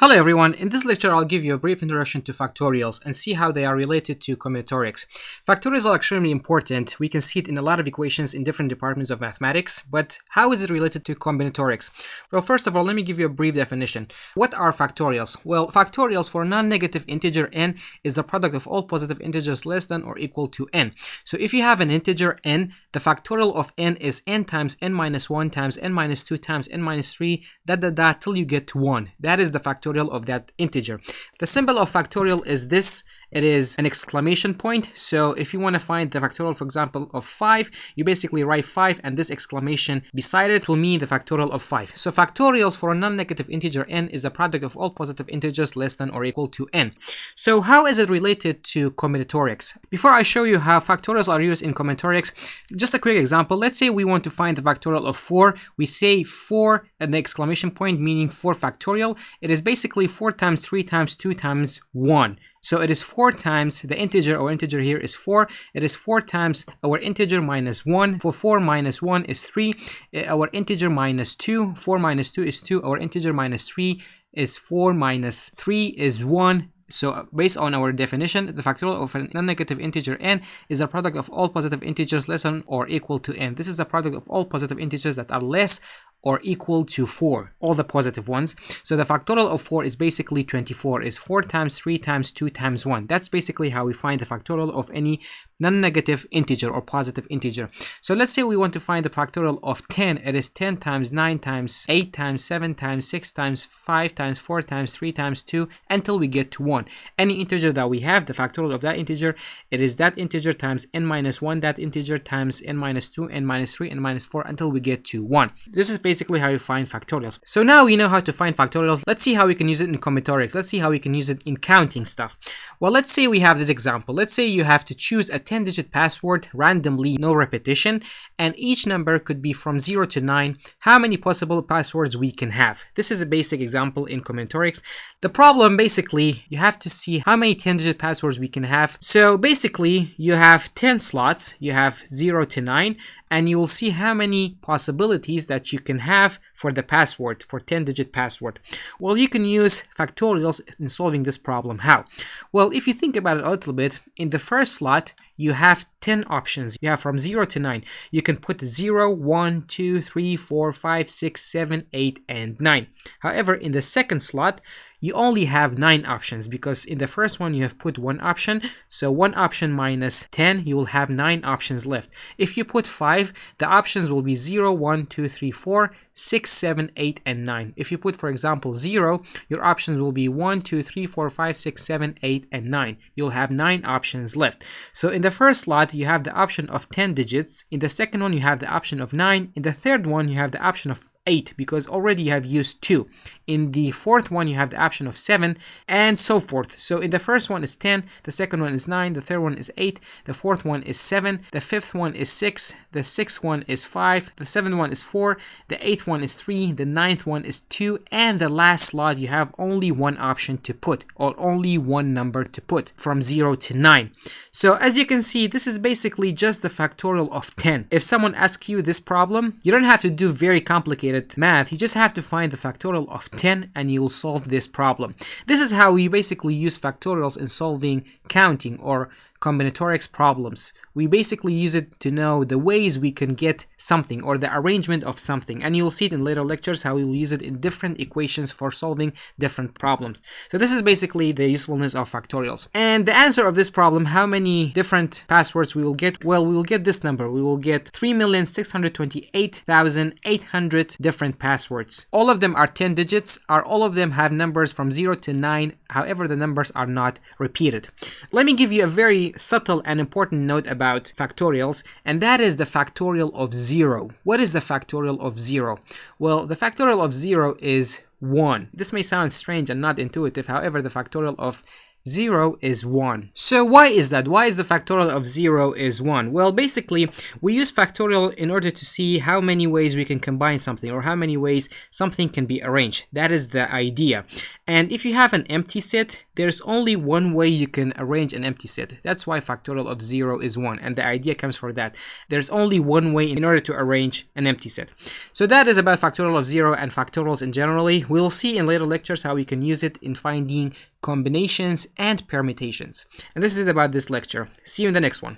Hello everyone, in this lecture I'll give you a brief introduction to factorials and see how they are related to combinatorics. Factorials are extremely important. We can see it in a lot of equations in different departments of mathematics, but how is it related to combinatorics? Well, first of all, let me give you a brief definition. What are factorials? Well, factorials for a non-negative integer n is the product of all positive integers less than or equal to n. So if you have an integer n, the factorial of n is n times n minus 1 times n minus 2 times n minus 3 till you get to 1. That is the factorial of that integer. The symbol of factorial is this. It is an exclamation point. So if you want to find the factorial, for example, of 5, you basically write 5 and this exclamation beside it will mean the factorial of 5. So factorials for a non-negative integer n is the product of all positive integers less than or equal to n. So how is it related to combinatorics? Before I show you how factorials are used in combinatorics, just a quick example. Let's say we want to find the factorial of 4. We say 4 and the exclamation point meaning 4 factorial. It is basically 4 times 3 times 2 times 1. So it is 4 times the integer, our integer here is 4. It is 4 times our integer minus 1. For 4 minus 1 is 3. Our integer minus 2. 4 minus 2 is 2. Our integer minus 3 is 4 minus 3 is 1. So based on our definition, the factorial of a non-negative integer n is the product of all positive integers less than or equal to n. This is the product of all positive integers that are less or equal to 4, all the positive ones. So the factorial of 4 is basically 24, is 4 times 3 times 2 times 1. That's basically how we find the factorial of any non-negative integer or positive integer. So let's say we want to find the factorial of 10. It is 10 times 9 times 8 times 7 times 6 times 5 times 4 times 3 times 2 until we get to 1. Any integer that we have, the factorial of that integer, it is that integer times n minus 1, that integer times n minus 2, n minus 3, n minus 4 until we get to 1. This is basically how you find factorials. So now we know how to find factorials. Let's see how we can use it in combinatorics. Let's see how we can use it in counting stuff. Well, let's say we have this example. Let's say you have to choose a 10-digit password randomly, no repetition, and each number could be from 0 to 9. How many possible passwords we can have? This is a basic example in combinatorics. The problem, basically, you have to see how many 10-digit passwords we can have. So basically, you have 10 slots. You have 0 to 9. And you will see how many possibilities that you can have for the password, for 10-digit password. Well, you can use factorials in solving this problem. How? Well, if you think about it a little bit, in the first slot, you have 10 options. You have from 0 to 9. You can put 0, 1, 2, 3, 4, 5, 6, 7, 8, and 9. However, in the second slot, you only have 9 options because in the first one you have put 1 option. So 1 option minus 10, you will have 9 options left. If you put 5, the options will be 0, 1, 2, 3, 4, 6, 7, 8, and 9. If you put, for example, 0, your options will be 1, 2, 3, 4, 5, 6, 7, 8, and 9. You'll have 9 options left. So in the first slot, you have the option of 10 digits. In the second one, you have the option of 9. In the third one, you have the option of 8 because already you have used 2. In the fourth one you have the option of 7 and so forth. So in the first one is 10, the second one is 9, the third one is 8, the fourth one is 7, the fifth one is 6, the sixth one is 5, the seventh one is 4, the eighth one is 3, the ninth one is 2, and the last slot you have only 1 option to put or only 1 number to put from 0 to 9. So as you can see, this is basically just the factorial of 10. If someone asks you this problem, you don't have to do very complicated math. You just have to find the factorial of 10 and you will solve this problem. This is how we basically use factorials in solving counting or combinatorics problems. We basically use it to know the ways we can get something or the arrangement of something, and you'll see it in later lectures how we will use it in different equations for solving different problems. So this is basically the usefulness of factorials. And the answer of this problem, how many different passwords we will get? Well, we will get this number. We will get 3,628,800 different passwords. All of them are 10 digits, all of them have numbers from 0 to 9. However, the numbers are not repeated. Let me give you a very subtle and important note about factorials, and that is the factorial of 0. What is the factorial of 0? Well, the factorial of 0 is 1. This may sound strange and not intuitive. However, the factorial of 0 is 1. So why is that? Why is the factorial of 0 is 1? Well, basically, we use factorial in order to see how many ways we can combine something or how many ways something can be arranged. That is the idea. And if you have an empty set, there's only one way you can arrange an empty set. That's why factorial of 0 is 1. And the idea comes from that. There's only one way in order to arrange an empty set. So that is about factorial of 0 and factorials in generally. We'll see in later lectures how we can use it in finding combinations and permutations. And this is it about this lecture. See you in the next one.